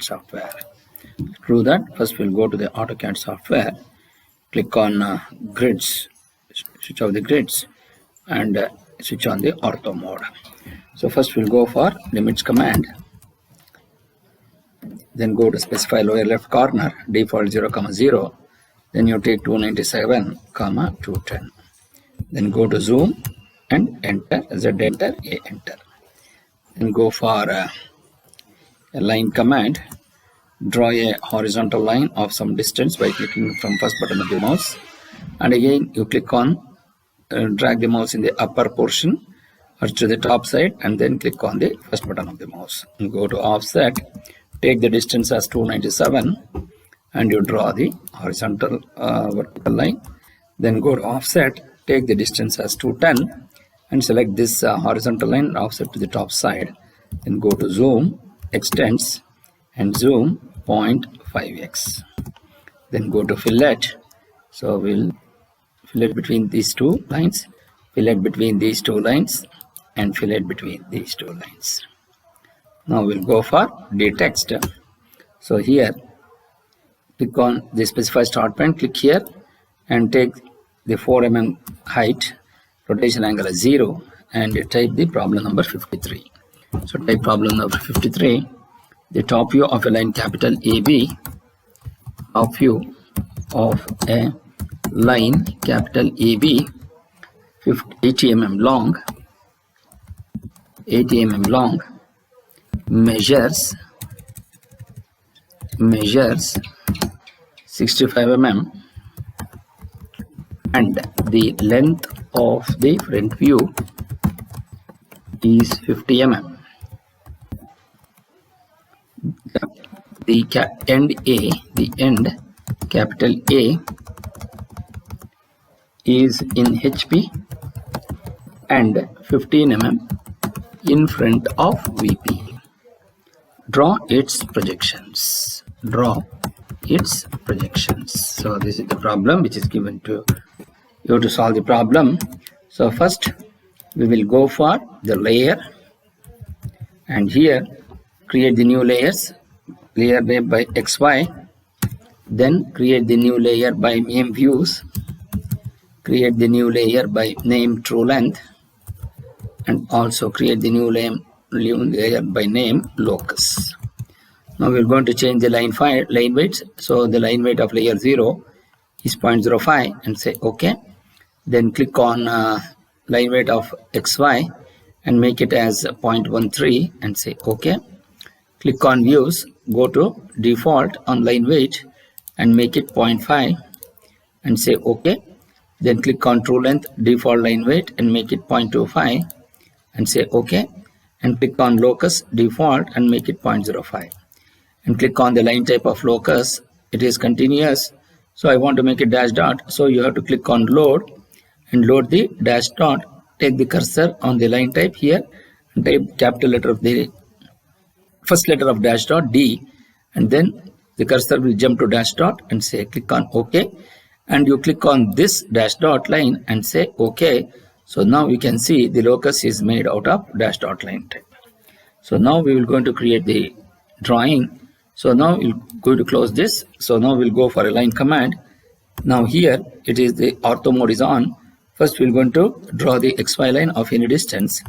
software. To do that, first we'll go to the AutoCAD software, click on grids, switch off the grids, and switch on the ortho mode. So first we'll go for limits command, then go to specify lower left corner, default 0, 0, then you take 297, 210. Then go to zoom and enter, Z enter, A enter. Then go for a line command, draw a horizontal line of some distance by clicking from first button of the mouse, and again you click on drag the mouse in the upper portion or to the top side, and then click on the first button of the mouse and go to offset, take the distance as 297 and you draw the horizontal vertical line. Then go to offset, take the distance as 210 and select this horizontal line and offset to the top side. Then go to zoom, extends and zoom 0.5x. Then go to fillet. So we'll fillet between these two lines, fillet between these two lines, and fillet between these two lines. Now we'll go for detext. So here, click on the specify start point, click here and take the 4 mm height, rotation angle as 0, and type the problem number 53. So type problem number 53, the top view of a line capital AB, top view of a line capital AB, 80 mm long, 80 mm long, measures 65 mm, and the length of the front view is 50 mm. The end capital A is in HP and 15 mm in front of VP. Draw its projections. Draw its projections. So this is the problem which is given to you to solve the problem. So first we will go for the layer, and here create the new layers, layer by XY, then create the new layer by name views, create the new layer by name true length, and also create the new layer by name locus. Now we're going to change the line weights. So the line weight of layer 0 is 0.05 and say OK. Then click on line weight of XY and make it as 0.13 and say OK. Click on views, go to default on line weight and make it 0.5 and say OK. Then click on true length, default line weight and make it 0.25 and say OK. And click on locus, default, and make it 0.05. And click on the line type of locus. It is continuous, so I want to make it dash dot. So you have to click on load and load the dash dot. Take the cursor on the line type here and type capital letter of the first letter of dash dot D, and then the cursor will jump to dash dot and say click on OK, and you click on this dash dot line and say OK. So now you can see the locus is made out of dash dot line type. So now we will going to create the drawing. So now we're going to close this. So now we'll go for a line command. Now here it is the ortho mode is on. First we're going to draw the XY line of any distance.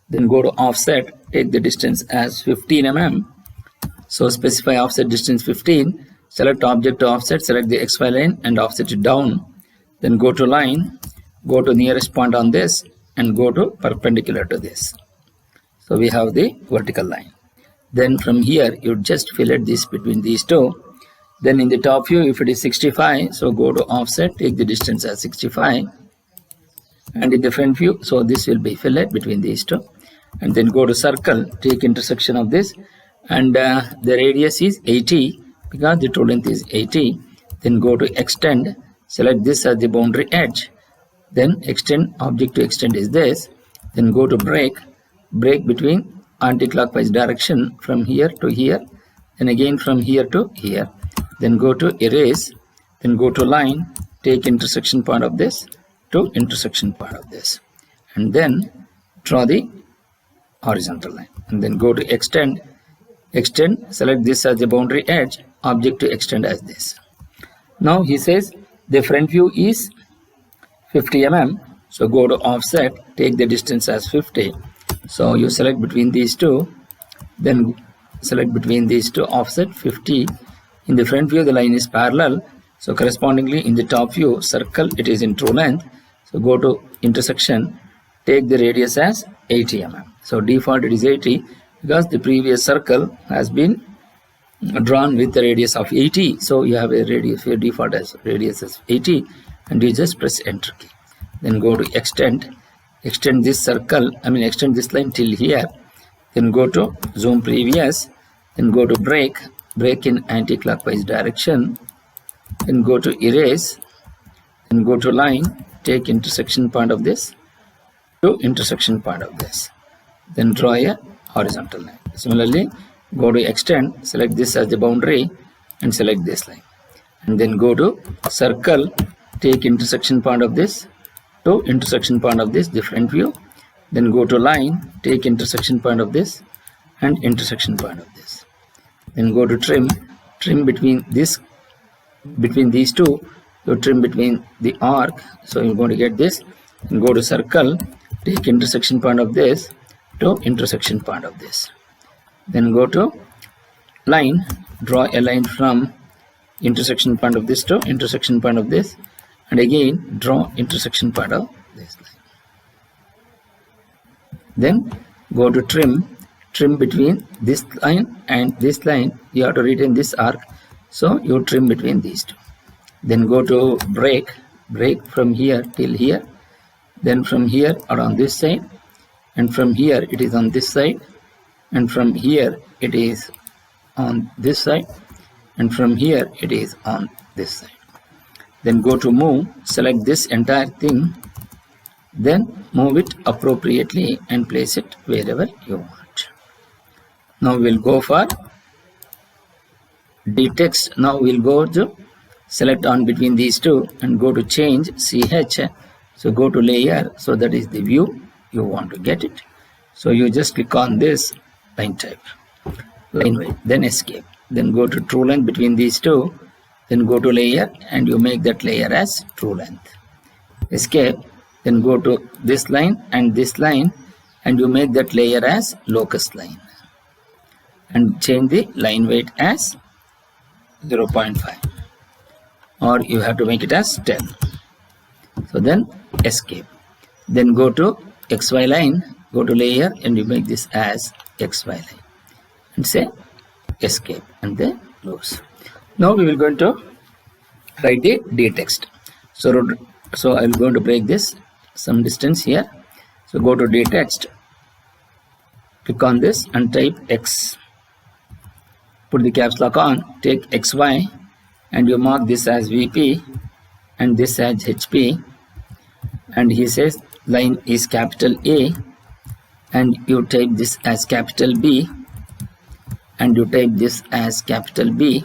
Then go to offset, take the distance as 15 mm. So specify offset distance 15. Select object to offset, select the XY line and offset it down. Then go to line, go to nearest point on this and go to perpendicular to this. So we have the vertical line. Then from here you just fillet this between these two. Then in the top view, if it is 65, so go to offset, take the distance as 65. And in the front view, so this will be fillet between these two. And then go to circle, take intersection of this, and the radius is 80 because the true length is 80. Then go to extend, select this as the boundary edge. Then extend, object to extend is this. Then go to break between anti-clockwise direction from here to here, and again from here to here. Then go to erase, then go to line, take intersection point of this to intersection point of this, and then draw the horizontal line, and then go to extend, extend, select this as the boundary edge, object to extend as this. Now he says the front view is 50 mm, so go to offset, take the distance as 50. So you select between these two, then select between these two, offset 50. In the front view the line is parallel, so correspondingly in the top view circle it is in true length, so go to intersection, take the radius as 80 mm. So default it is 80 because the previous circle has been drawn with the radius of 80, so you have a radius, your default as radius is 80, and you just press enter key. Then go to extend this circle, extend this line till here, then go to zoom previous, then go to break in anti-clockwise direction, then go to erase, then go to line, take intersection point of this to intersection point of this, then draw a horizontal line. Similarly, go to extend, select this as the boundary and select this line, and then go to circle, take intersection point of this to intersection point of this, the front view, then go to line, take intersection point of this and intersection point of this, then go to trim between these two, you trim between the arc, so you're going to get this, and go to circle, take intersection point of this to intersection point of this, then go to line, draw a line from intersection point of this to intersection point of this, and again draw intersection point of this line. Then go to trim between this line and this line, you have to retain this arc, so you trim between these two. Then go to break from here till here, then from here around this side, and from here it is on this side, and from here it is on this side, and from here it is on this side. Then go to move, select this entire thing, then move it appropriately and place it wherever you want. Now we'll go for dtext. Now we'll go to select on between these two and go to change ch, so go to layer, so that is the view you want to get it, so you just click on this line type, line weight, then escape, then go to true length between these two, then go to layer and you make that layer as true length, escape, then go to this line and you make that layer as locus line and change the line weight as 0.5, or you have to make it as 10. So then escape, then go to XY line, go to layer and you make this as XY line and say escape and then close. Now we will going to write the dtext. So I will going to break this some distance here. So go to dtext, click on this and type X, put the caps lock on, take XY and you mark this as VP and this as HP, and he says line is capital A, and you type this as capital B, and you type this as capital B,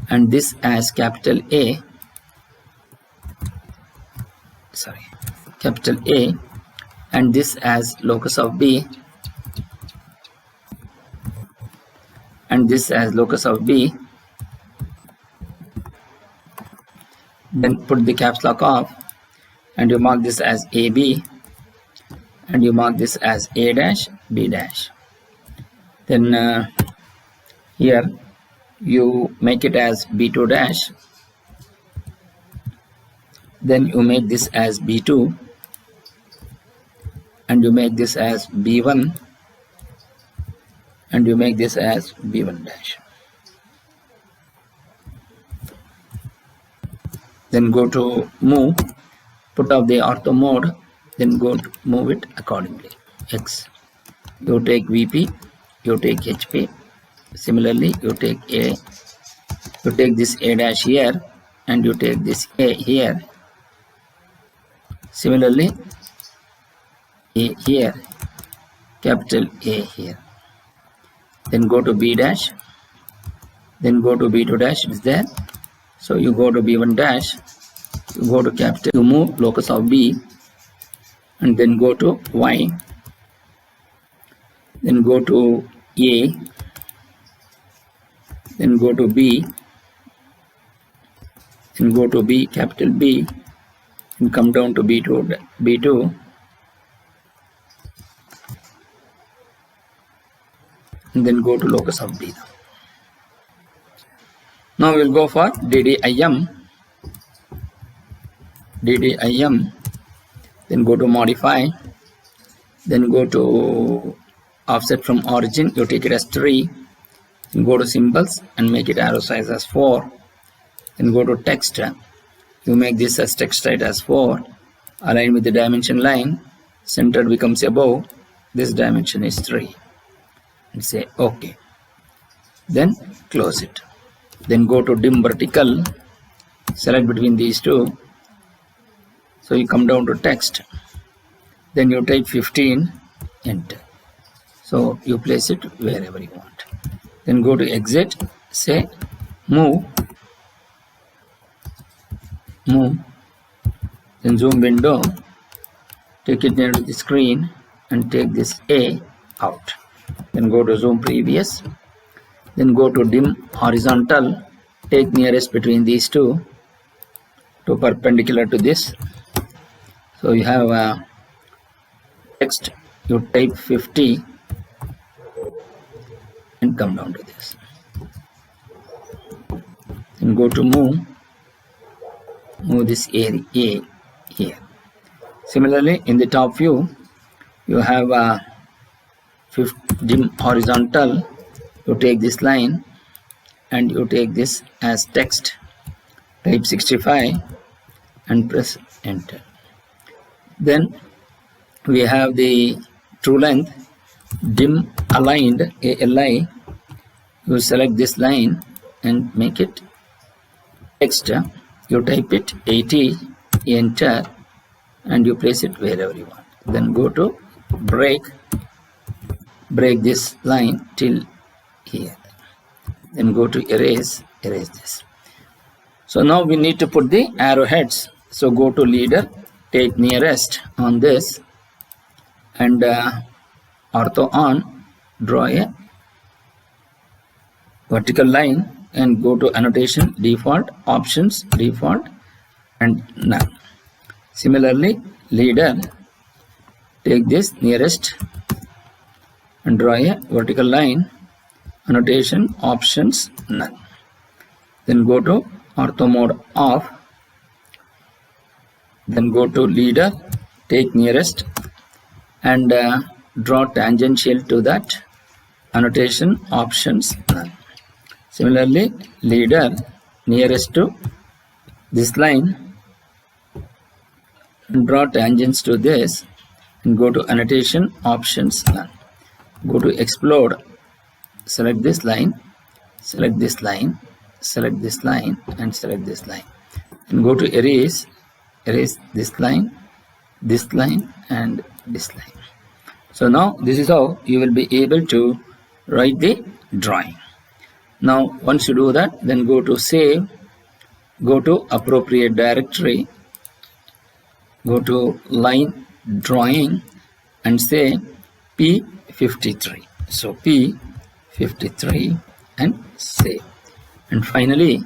and this as capital A, capital A, and this as locus of B, and this as locus of B. Then put the caps lock off and you mark this as AB, and you mark this as A dash B dash. Then here you make it as B2 dash, then you make this as B2, and you make this as B1, and you make this as B1 dash. Then go to move, put off the ortho mode, then go to move it accordingly. X, you take VP, you take HP, similarly you take A, you take this A dash here and you take this A here, similarly A here, capital A here, then go to B dash, then go to B2 dash, is there, so you go to B1 dash, you go to capital, you move locus of B, and then go to Y, then go to A, then go to B, then go to B, capital B, and come down to B2, and then go to locus of B. Now we'll go for DDIM, then go to modify, then go to offset from origin, you take it as 3, then go to symbols and make it arrow size as 4, then go to text, you make this as text height as 4, align with the dimension line, centered becomes above, this dimension is 3, and say OK. Then close it. Then go to dim vertical, select between these two, so you come down to text, then you type 15, enter. So you place it wherever you want. Then go to exit, say move, then zoom window, take it near to the screen and take this A out. Then go to zoom previous, then go to dim horizontal, take nearest between these two to perpendicular to this. So you have text, you type 50 and come down to this. Then go to move this area A here. Similarly, in the top view, you have dim horizontal, you take this line and you take this as text, type 65 and press enter. Then we have the true length, dim aligned ALI, you select this line and make it text, you type it 80, enter, and you place it wherever you want. Then go to break this line till here, then go to erase this. So now we need to put the arrowheads. So go to leader, take nearest on this and ortho on, draw a vertical line and go to annotation, default, options, default and none. Similarly, leader, take this nearest and draw a vertical line, annotation, options, none. Then go to ortho mode off, then go to leader, take nearest and draw tangential to that, annotation, options, none. Similarly, leader nearest to this line and draw tangents to this and go to annotation, options, none. Go to explode, select this line, select this line, select this line and select this line, and go to erase this line and this line. So now this is how you will be able to write the drawing. Now once you do that, then go to save, go to appropriate directory, go to line drawing and say P53. So P53 and save. And finally